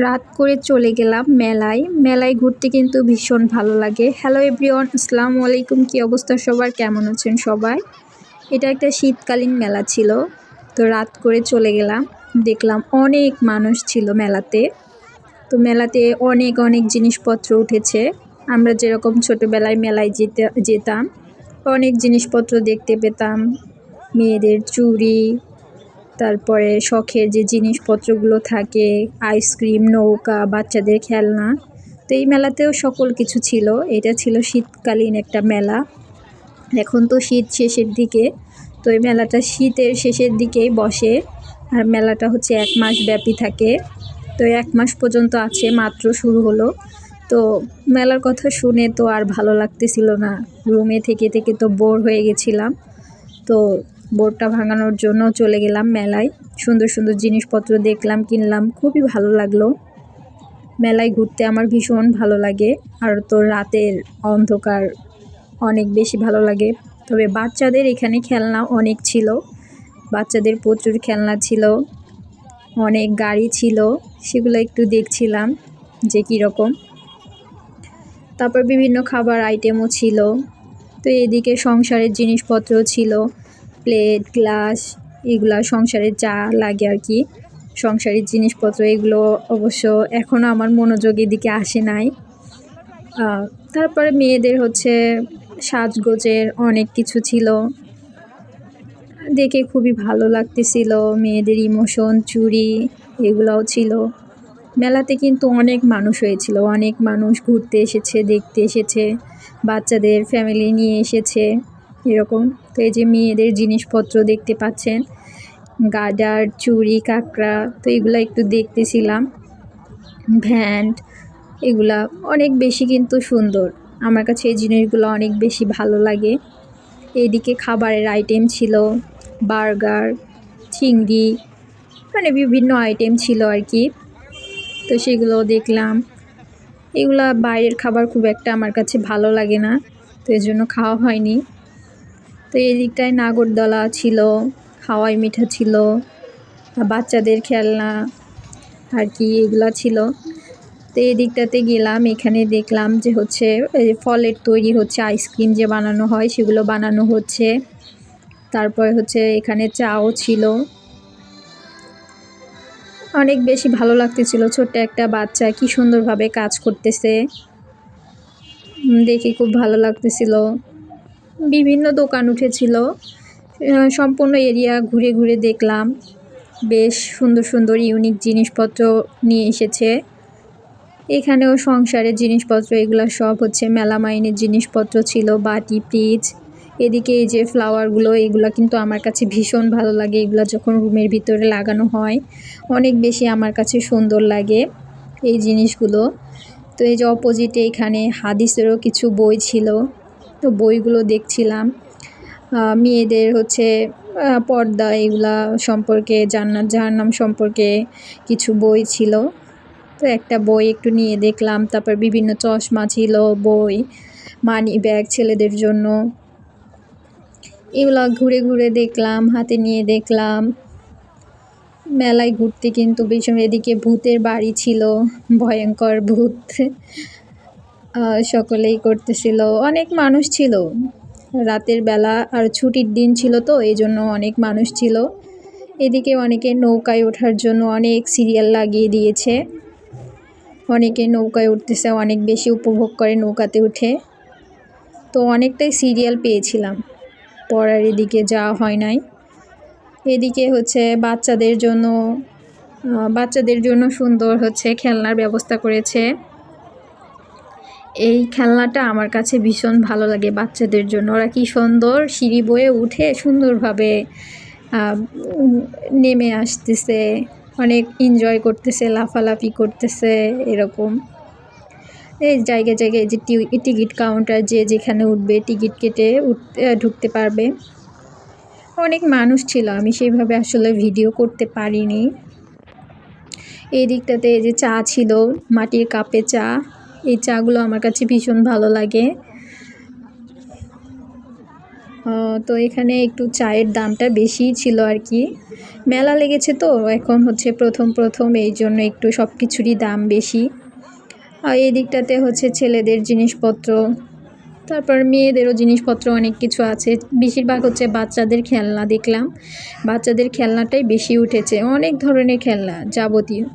রাত করে চলে গেলাম মেলায়। মেলায় ঘুরতে কিন্তু ভীষণ ভালো লাগে। হ্যালো এভরিওয়ান, আসসালামু আলাইকুম। কী অবস্থা সবার, কেমন আছেন সবাই? এটা একটা শীতকালীন মেলা ছিল। তো রাত করে চলে গেলাম, দেখলাম অনেক মানুষ ছিল মেলাতে। তো মেলাতে অনেক অনেক জিনিসপত্র উঠেছে। আমরা যেরকম ছোটোবেলায় মেলায় যেতাম, অনেক জিনিসপত্র দেখতে পেতাম। মেয়েদের চুড়ি, তারপরে শখের যে জিনিসপত্রগুলো থাকে, আইসক্রিম, নৌকা, বাচ্চাদের খেলনা। তো এই মেলাতেও সকল কিছু ছিল। এটা ছিল শীতকালীন একটা মেলা। এখন তো শীত শেষের দিকে, তো এই মেলাটা শীতের শেষের দিকেই বসে। আর মেলাটা হচ্ছে 1 মাস ব্যাপী থাকে। তো 1 মাস পর্যন্ত আছে, মাত্র শুরু হলো। তো মেলার কথা শুনে তো আর ভালো লাগতেছিল না। রুমে থেকে থেকে তো বোর হয়ে গেছিলাম। তো বোরটা ভাঙানোর জন্য চলে গেলাম মেলায়। সুন্দর সুন্দর জিনিসপত্র দেখলাম, কিনলাম, খুবই ভালো লাগলো। মেলায় ঘুরতে আমার ভীষণ ভালো লাগে। আর তো রাতের অন্ধকার অনেক বেশি ভালো লাগে। তবে বাচ্চাদের এখানে খেলনা অনেক ছিল, বাচ্চাদের প্রচুর খেলনা ছিল, অনেক গাড়ি ছিল, সেগুলো একটু দেখছিলাম যে কীরকম। তারপর বিভিন্ন খাবার আইটেমও ছিল। তো এদিকে সংসারের জিনিসপত্র ছিল, প্লেট, গ্লাস, এগুলা সংসারে যা লাগে আর কি, সংসারের জিনিসপত্র। এগুলো অবশ্য এখনও আমার মনোযোগ এদিকে আসে নাই। তারপরে মেয়েদের হচ্ছে সাজগোজের অনেক কিছু ছিল, দেখে খুবই ভালো লাগতেছিল। মেয়েদের ইমোশন, চুড়ি, এগুলাও ছিল। মেলাতে কিন্তু অনেক মানুষ হয়েছিল, অনেক মানুষ ঘুরতে এসেছে, দেখতে এসেছে, বাচ্চাদের ফ্যামিলি নিয়ে এসেছে এরকম। তো এই যে মেয়েদের জিনিসপত্র দেখতে পাচ্ছেন, গাডার, চুড়ি, কাঁকড়া, তো এগুলো একটু দেখতেছিলাম। ভ্যান্ড, এগুলা অনেক বেশি কিন্তু সুন্দর। আমার কাছে এই জিনিসগুলো অনেক বেশি ভালো লাগে। এইদিকে খাবারের আইটেম ছিল, বার্গার, চিংড়ি, মানে বিভিন্ন আইটেম ছিল আর কি। তো সেগুলো দেখলাম। এগুলা বাইরের খাবার খুব একটা আমার কাছে ভালো লাগে না, তো এই জন্য খাওয়া হয়নি। তো এই দিকটায় নাগরদোলা ছিল, হাওয়াই মিঠা ছিল, বাচ্চাদের খেলনা আর কি, এগুলা ছিল। তো এই দিকটাতে গেলাম, এখানে দেখলাম যে হচ্ছে ফলের তৈরি হচ্ছে আইসক্রিম যে বানানো হয়, সেগুলো বানানো হচ্ছে। তারপরে হচ্ছে এখানে চাও ছিল। অনেক বেশি ভালো লাগতেছিল। ছোট্ট একটা বাচ্চা কি সুন্দরভাবে কাজ করতেছে, দেখে খুব ভালো লাগতেছিল। বিভিন্ন দোকান উঠেছিল, সম্পূর্ণ এরিয়া ঘুরে ঘুরে দেখলাম। বেশ সুন্দর সুন্দর ইউনিক জিনিসপত্র নিয়ে এসেছে। এখানেও সংসারের জিনিসপত্র, এগুলো সব হচ্ছে মেলামাইনের জিনিসপত্র ছিল, বাটি, পিচ। এদিকে এই যে ফ্লাওয়ারগুলো, এগুলো কিন্তু আমার কাছে ভীষণ ভালো লাগে। এগুলো যখন রুমের ভিতরে লাগানো হয় অনেক বেশি আমার কাছে সুন্দর লাগে এই জিনিসগুলো। তো এই যে অপোজিটে এখানে হাদিসেরও কিছু বই ছিল, তো বইগুলো দেখছিলাম। মেয়েদের হচ্ছে পর্দা, এগুলা সম্পর্কে, জান্নাত জাহান্নাম সম্পর্কে কিছু বই ছিল। তো একটা বই একটু নিয়ে দেখলাম। তারপর বিভিন্ন চশমা ছিল, বই, মানি ব্যাগ ছেলেদের জন্য, এগুলা ঘুরে ঘুরে দেখলাম, হাতে নিয়ে দেখলাম। মেলায় ঘুরতে কিন্তু ভীষণ। এদিকে ভূতের বাড়ি ছিল, ভয়ঙ্কর ভূত সকলেই করতেছিল, অনেক মানুষ ছিল রাতের বেলা, আর ছুটির দিন ছিল, তো এই জন্য অনেক মানুষ ছিল। এদিকে অনেকে নৌকায় ওঠার জন্য অনেক সিরিয়াল লাগিয়ে দিয়েছে, অনেকে নৌকায় উঠতেছে, অনেক বেশি উপভোগ করে নৌকাতে উঠে। তো অনেকটাই সিরিয়াল পেয়েছিলাম, পড়ার এদিকে যাওয়া হয় নাই। এদিকে হচ্ছে বাচ্চাদের জন্য সুন্দর হচ্ছে খেলনার ব্যবস্থা করেছে। এই খেলনাটা আমার কাছে ভীষণ ভালো লাগে বাচ্চাদের জন্য। ওরা কি সুন্দর সিঁড়ি বয়ে উঠে সুন্দরভাবে নেমে আসতেছে, অনেক এনজয় করতেছে, লাফালাফি করতেছে এরকম। এই জায়গায় জায়গায় যে টিকিট কাউন্টার, যে যেখানে উঠবে টিকিট কেটে ঢুকতে পারবে। অনেক মানুষ ছিল, আমি সেইভাবে আসলে ভিডিও করতে পারিনি। এই দিকটাতে এই যে চা ছিল, মাটির কাপে চা, এই চাগুলো আমার কাছে ভীষণ ভালো লাগে। তো এখানে একটু চায়ের দামটা বেশিই ছিল আর কি। মেলা লেগেছে তো এখন হচ্ছে প্রথম এই জন্য একটু সব কিছুরই দাম বেশি। আর এই দিকটাতে হচ্ছে ছেলেদের জিনিসপত্র, তারপর মেয়েদেরও জিনিসপত্র অনেক কিছু আছে। বেশিরভাগ হচ্ছে বাচ্চাদের খেলনা দেখলাম, বাচ্চাদের খেলনাটাই বেশি উঠেছে, অনেক ধরনের খেলনা যাবতীয়।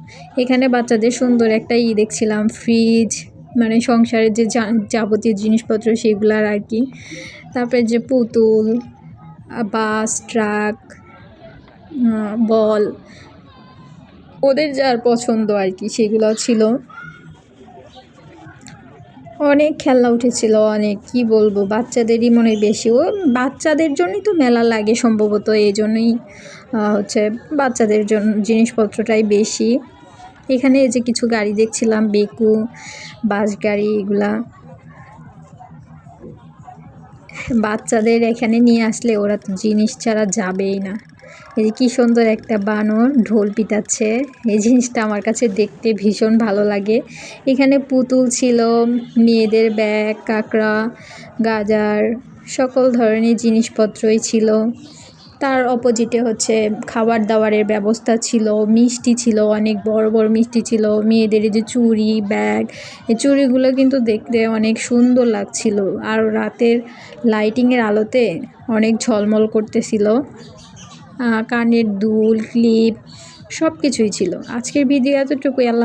এখানে বাচ্চাদের সুন্দর একটা দেখছিলাম ফ্রিজ, মানে সংসারের যে যাবতীয় জিনিসপত্র সেগুলার আর কি। তারপরে যে পুতুল, বাস, ট্রাক, বল, ওদের যার পছন্দ আর কি সেগুলো ছিল। অনেক খেলনা উঠেছিল, অনেক, কি বলবো, বাচ্চাদেরই মনে বেশি। ও বাচ্চাদের জন্যই তো মেলা লাগে সম্ভবত, এই জন্যই হচ্ছে বাচ্চাদের জন্য জিনিসপত্রটাই বেশি। এখানে এই যে কিছু গাড়ি দেখছিলাম, বেকু, বাস গাড়ি, এগুলা বাচ্চাদের এখানে নিয়ে আসলে ওরা তো জিনিস ছাড়া যাবেই না। এই যে কী সুন্দর একটা বানর ঢোল পিটাচ্ছে, এই জিনিসটা আমার কাছে দেখতে ভীষণ ভালো লাগে। এখানে পুতুল ছিল, মেয়েদের ব্যাগ, কাঁকড়া, গাজার, সকল ধরনের জিনিসপত্রই ছিল। তার অপোজিটে হচ্ছে খাবার দাবারের ব্যবস্থা ছিল, মিষ্টি ছিল, অনেক বড় বড় মিষ্টি ছিল। মেয়েদের যে চুড়ি, ব্যাগ, এই চুড়িগুলো কিন্তু দেখতে অনেক সুন্দর লাগছিল, আর রাতের লাইটিংয়ের আলোতে অনেক ঝলমল করতেছিল। কানের দুল, ক্লিপ, সব কিছুই ছিল। আজকের ভিডিও এতটুকুই। আল্লাহ।